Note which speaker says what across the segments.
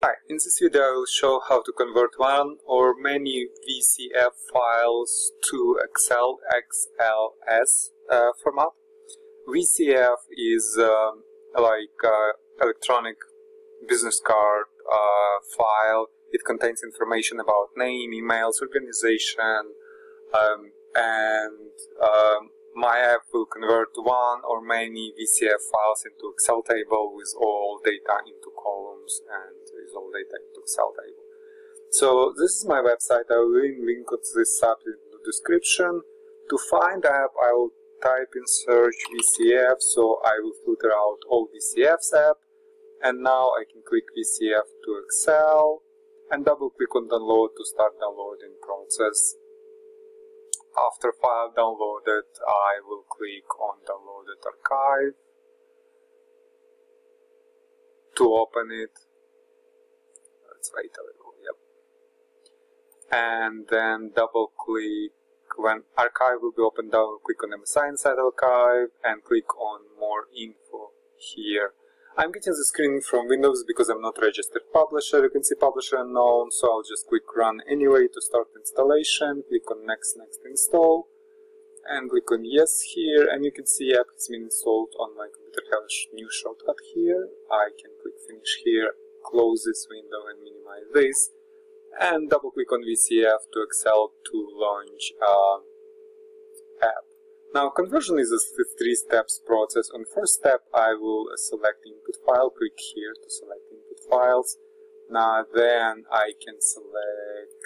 Speaker 1: Hi, in this video I will show how to convert one or many VCF files to Excel XLS format. VCF is like electronic business card file. It contains information about name, emails, organization, and my app will convert one or many VCF files into Excel table with all data into columns and with all data into Excel table. So this is my website. I will link this app in the description. To find the app, I will type in search VCF, so I will filter out all VCFs app, and now I can click VCF to Excel and double click on download to start downloading process. After file downloaded, I will click on downloaded archive to open it. Let's wait a little, yep. And then double click, when archive will be opened, double click on MSI inside archive and click on more info here. I'm getting the screen from Windows because I'm not registered publisher. You can see publisher unknown, so I'll just click run anyway to start installation. Click on next install and click on yes here, and you can see app has been installed on my computer. I have a new shortcut here. I can click finish here, close this window and minimize this, and double click on VCF to Excel to launch app. Now, conversion is a three steps process. On first step, I will select input file, click here to select input files. Now, then I can select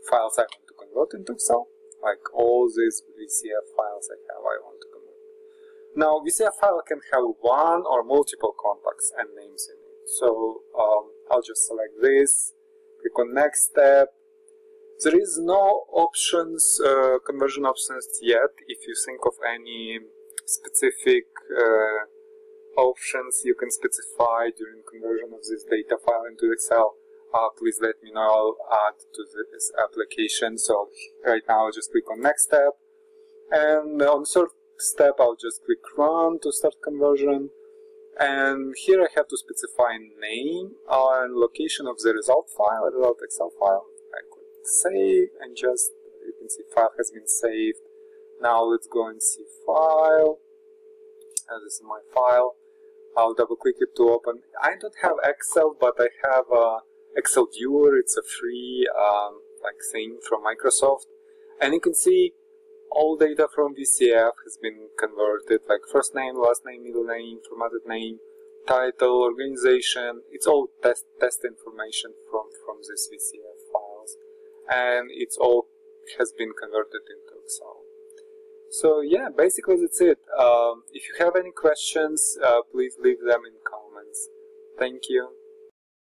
Speaker 1: files I want to convert into Excel, like all these VCF files I want to convert. Now, VCF file can have one or multiple contacts and names in it. So, I'll just select this, click on next step. There is no options, conversion options yet. If you think of any specific options you can specify during conversion of this data file into Excel, please let me know. I'll add to this application. So right now I'll just click on next step, and on third step I'll just click run to start conversion. And here I have to specify name and location of the result file, result Excel file. I click save, and just you can see file has been saved. Now let's go and see file. This is my file. I'll double click it to open. I don't have Excel, but I have Excel Viewer. It's a free like thing from Microsoft, and you can see all data from VCF has been converted, like first name, last name, middle name, formatted name, title, organization. It's all test information from this VCF files, and it's all has been converted into Excel. So yeah, basically that's it. If you have any questions, please leave them in comments. Thank you.